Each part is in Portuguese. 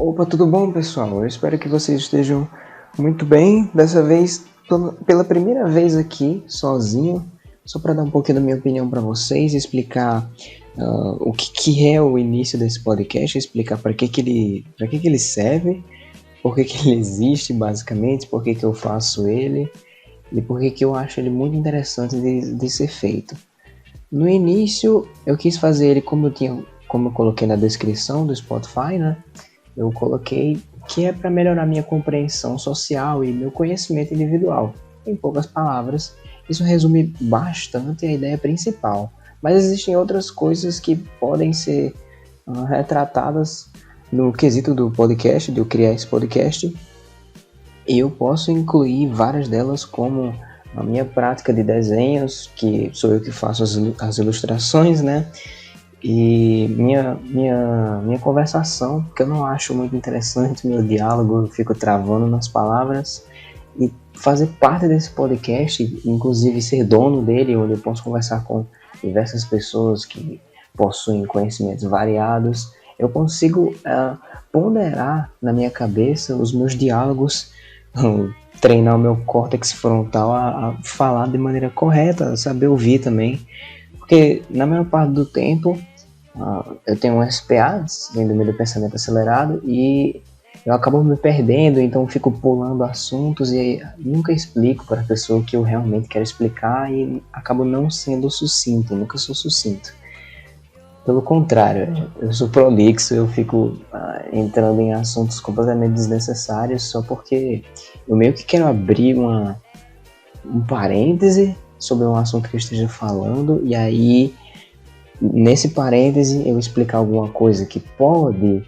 Opa, tudo bom, pessoal? Eu espero que vocês estejam muito bem. Dessa vez, pela primeira vez aqui, sozinho, só para dar um pouquinho da minha opinião para vocês, explicar o que é o início desse podcast, explicar para que ele serve, por que ele existe, basicamente, por que eu faço ele e por que eu acho ele muito interessante de ser feito. No início, eu quis fazer ele como eu coloquei na descrição do Spotify, né? Eu coloquei que é para melhorar minha compreensão social e meu conhecimento individual. Em poucas palavras, isso resume bastante a ideia principal. Mas existem outras coisas que podem ser retratadas no quesito do podcast, de eu criar esse podcast. E eu posso incluir várias delas, como a minha prática de desenhos, que sou eu que faço as ilustrações, né? E minha conversação, que eu não acho muito interessante, meu diálogo, eu fico travando nas palavras. E fazer parte desse podcast, inclusive ser dono dele, onde eu posso conversar com diversas pessoas que possuem conhecimentos variados, eu consigo ponderar na minha cabeça os meus diálogos, treinar o meu córtex frontal a falar de maneira correta, saber ouvir também. Porque na maior parte do tempo eu tenho um SPA, síndrome do pensamento acelerado, e eu acabo me perdendo, então fico pulando assuntos e nunca explico para a pessoa o que eu realmente quero explicar e acabo não sendo sucinto, nunca sou sucinto. Pelo contrário, eu sou prolixo, eu fico entrando em assuntos completamente desnecessários só porque eu meio que quero abrir um parêntese sobre um assunto que eu esteja falando, e aí nesse parêntese eu explicar alguma coisa que pode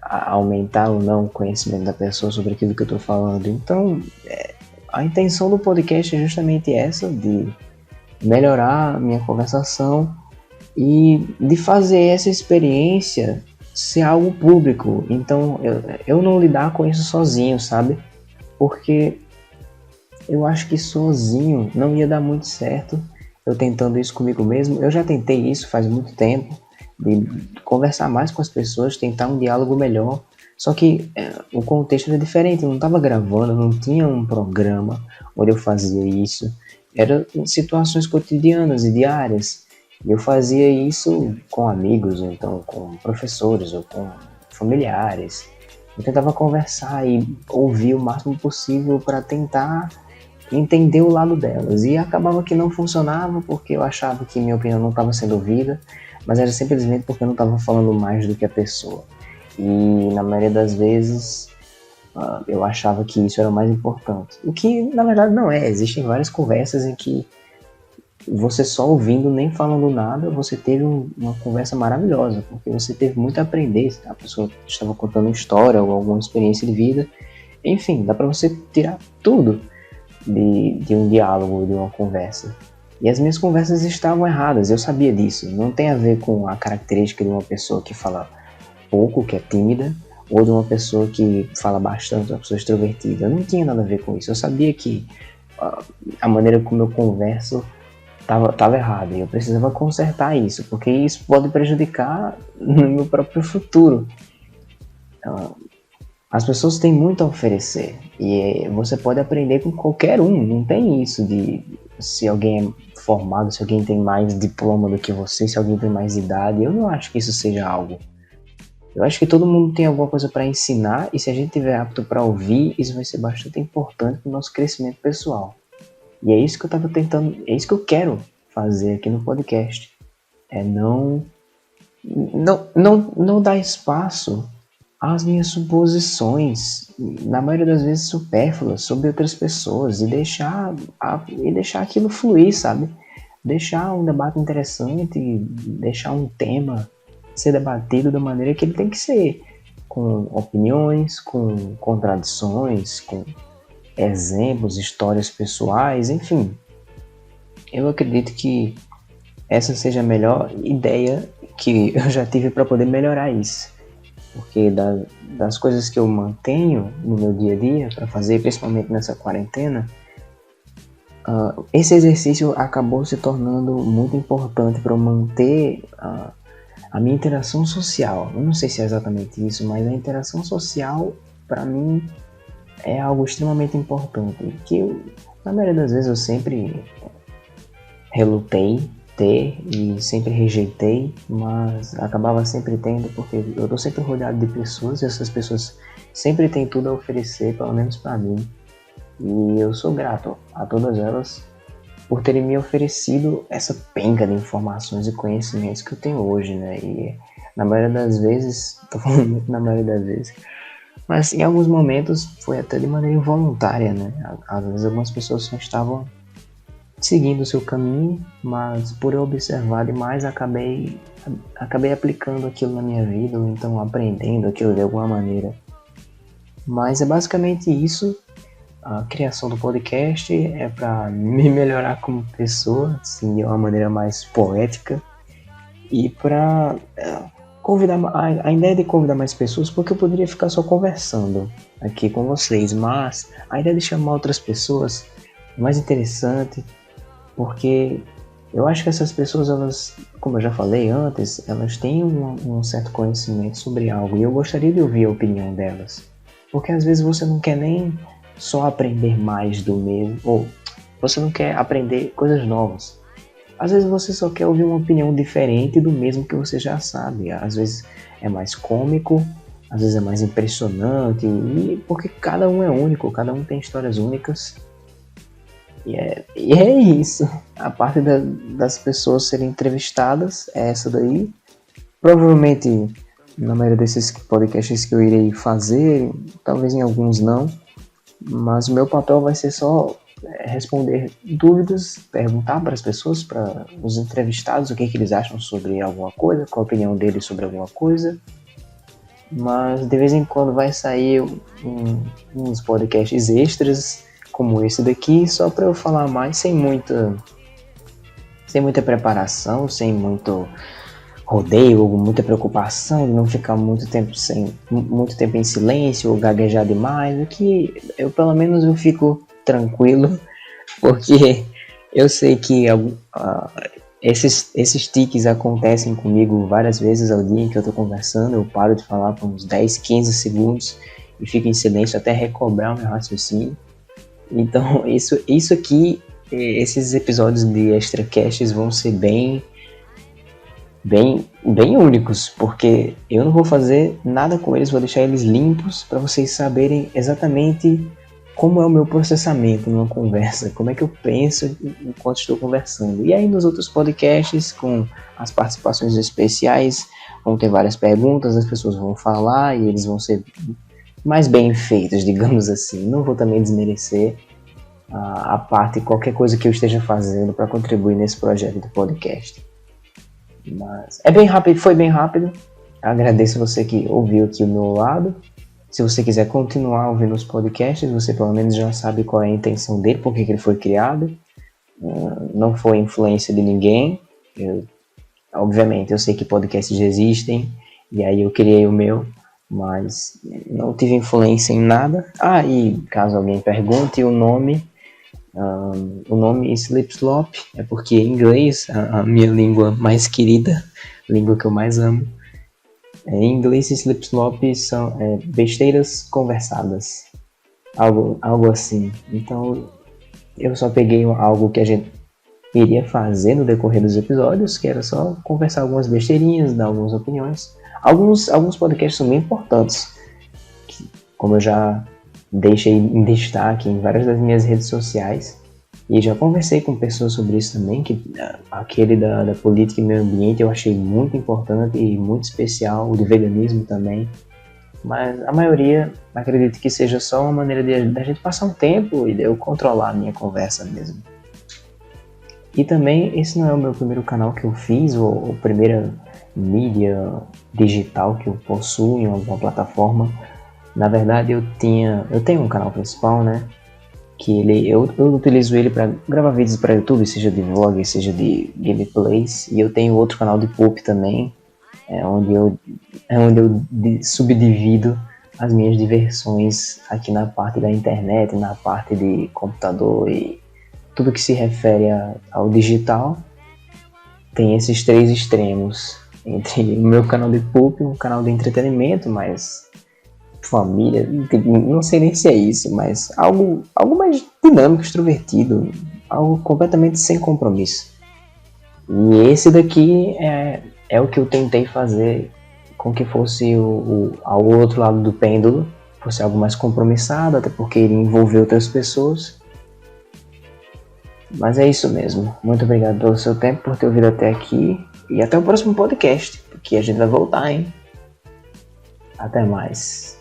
aumentar ou não o conhecimento da pessoa sobre aquilo que eu estou falando. Então, a intenção do podcast é justamente essa, de melhorar a minha conversação e de fazer essa experiência ser algo público. Então, eu não lidar com isso sozinho, sabe? Porque eu acho que sozinho não ia dar muito certo. Eu tentando isso comigo mesmo, eu já tentei isso faz muito tempo, de conversar mais com as pessoas, tentar um diálogo melhor, só que o contexto era diferente, eu não estava gravando, não tinha um programa onde eu fazia isso, eram situações cotidianas e diárias, e eu fazia isso com amigos, ou então com professores, ou com familiares, eu tentava conversar e ouvir o máximo possível para tentar entender o lado delas, e acabava que não funcionava porque eu achava que minha opinião não estava sendo ouvida, mas era simplesmente porque eu não estava falando mais do que a pessoa, e na maioria das vezes eu achava que isso era o mais importante, o que na verdade não é. Existem várias conversas em que você só ouvindo, nem falando nada, você teve uma conversa maravilhosa, porque você teve muito a aprender, a pessoa estava contando história ou alguma experiência de vida, enfim, dá para você tirar tudo de um diálogo, de uma conversa. E as minhas conversas estavam erradas, eu sabia disso. Não tem a ver com a característica de uma pessoa que fala pouco, que é tímida, ou de uma pessoa que fala bastante, uma pessoa extrovertida. Não tinha nada a ver com isso. Eu sabia que a maneira como eu converso estava errada, e eu precisava consertar isso, porque isso pode prejudicar no meu próprio futuro. As pessoas têm muito a oferecer e você pode aprender com qualquer um. Não tem isso de se alguém é formado, se alguém tem mais diploma do que você, se alguém tem mais idade. Eu não acho que isso seja algo. Eu acho que todo mundo tem alguma coisa para ensinar, e se a gente tiver apto para ouvir, isso vai ser bastante importante para o nosso crescimento pessoal. E é isso que eu estava tentando, é isso que eu quero fazer aqui no podcast. É não dar espaço as minhas suposições, na maioria das vezes supérfluas, sobre outras pessoas, e deixar aquilo fluir, sabe? Deixar um debate interessante, deixar um tema ser debatido da maneira que ele tem que ser, com opiniões, com contradições, com exemplos, histórias pessoais, enfim. Eu acredito que essa seja a melhor ideia que eu já tive para poder melhorar isso. Porque das coisas que eu mantenho no meu dia a dia para fazer, principalmente nessa quarentena, esse exercício acabou se tornando muito importante para eu manter a minha interação social. Eu não sei se é exatamente isso, mas a interação social, para mim, é algo extremamente importante. Que na maioria das vezes eu sempre relutei ter e sempre rejeitei, mas acabava sempre tendo, porque eu tô sempre rodeado de pessoas e essas pessoas sempre têm tudo a oferecer, pelo menos para mim. E eu sou grato a todas elas por terem me oferecido essa penca de informações e conhecimentos que eu tenho hoje, né? E na maioria das vezes, tô falando muito na maioria das vezes, mas em alguns momentos foi até de maneira involuntária, né? Às vezes algumas pessoas só estavam seguindo o seu caminho, mas por eu observar demais, acabei aplicando aquilo na minha vida, ou então aprendendo aquilo de alguma maneira. Mas é basicamente isso. A criação do podcast é para me melhorar como pessoa, assim, de uma maneira mais poética, e para convidar a ideia de convidar mais pessoas, porque eu poderia ficar só conversando aqui com vocês, mas a ideia de chamar outras pessoas é mais interessante, porque eu acho que essas pessoas, elas, como eu já falei antes, elas têm um certo conhecimento sobre algo, e eu gostaria de ouvir a opinião delas, porque às vezes você não quer nem só aprender mais do mesmo, ou você não quer aprender coisas novas. Às vezes você só quer ouvir uma opinião diferente do mesmo que você já sabe. Às vezes é mais cômico, às vezes é mais impressionante, e porque cada um é único, cada um tem histórias únicas. E é isso. A parte das pessoas serem entrevistadas é essa daí. Provavelmente, na maioria desses podcasts que eu irei fazer, talvez em alguns não, mas o meu papel vai ser só responder dúvidas, perguntar para as pessoas, para os entrevistados, o que eles acham sobre alguma coisa, qual a opinião deles sobre alguma coisa. Mas de vez em quando vai sair uns podcasts extras, como esse daqui, só para eu falar mais, sem muita preparação, sem muito rodeio, muita preocupação de não ficar muito tempo em silêncio ou gaguejar demais. O que eu, pelo menos, eu fico tranquilo, porque eu sei que esses tiques acontecem comigo várias vezes ao dia em que eu tô conversando. Eu paro de falar por uns 10, 15 segundos e fico em silêncio até recobrar o meu raciocínio. Então isso aqui, esses episódios de extracasts vão ser bem únicos, porque eu não vou fazer nada com eles, vou deixar eles limpos para vocês saberem exatamente como é o meu processamento numa conversa, como é que eu penso enquanto estou conversando. E aí nos outros podcasts, com as participações especiais, vão ter várias perguntas, as pessoas vão falar e eles vão ser mais bem feitos, digamos assim. Não vou também desmerecer a parte, qualquer coisa que eu esteja fazendo para contribuir nesse projeto do podcast. Mas é bem rápido, foi bem rápido. Agradeço você que ouviu aqui o meu lado. Se você quiser continuar ouvindo os podcasts, você pelo menos já sabe qual é a intenção dele, por que ele foi criado. Não foi influência de ninguém. Obviamente, eu sei que podcasts existem, e aí eu criei o meu, mas não tive influência em nada. E caso alguém pergunte o nome Slip Slop é porque em inglês, a minha língua mais querida, língua que eu mais amo, em inglês Slip Slop são besteiras conversadas, algo assim. Então eu só peguei algo que a gente iria fazer no decorrer dos episódios, que era só conversar algumas besteirinhas, dar algumas opiniões. Alguns podcasts são bem importantes, como eu já deixei em destaque em várias das minhas redes sociais, e já conversei com pessoas sobre isso também, que aquele da política e meio ambiente eu achei muito importante e muito especial, o de veganismo também, mas a maioria acredito que seja só uma maneira da gente passar um tempo e de eu controlar a minha conversa mesmo. E também esse não é o meu primeiro canal que eu fiz, ou a primeira mídia digital que eu possuo em alguma plataforma. Na verdade eu tenho um canal principal, né, que eu utilizo ele para gravar vídeos para YouTube, seja de vlog, seja de gameplays, e eu tenho outro canal de poop também, onde eu subdivido as minhas diversões aqui na parte da internet, na parte de computador e tudo que se refere ao digital. Tem esses três extremos. entre o meu canal de poop e um canal de entretenimento, mas família, não sei nem se é isso, mas algo mais dinâmico, extrovertido, algo completamente sem compromisso. E esse daqui é o que eu tentei fazer com que fosse ao outro lado do pêndulo, fosse algo mais compromissado, até porque ele envolveu outras pessoas. Mas é isso mesmo. Muito obrigado pelo seu tempo, por ter ouvido até aqui. E até o próximo podcast, porque a gente vai voltar, hein? Até mais.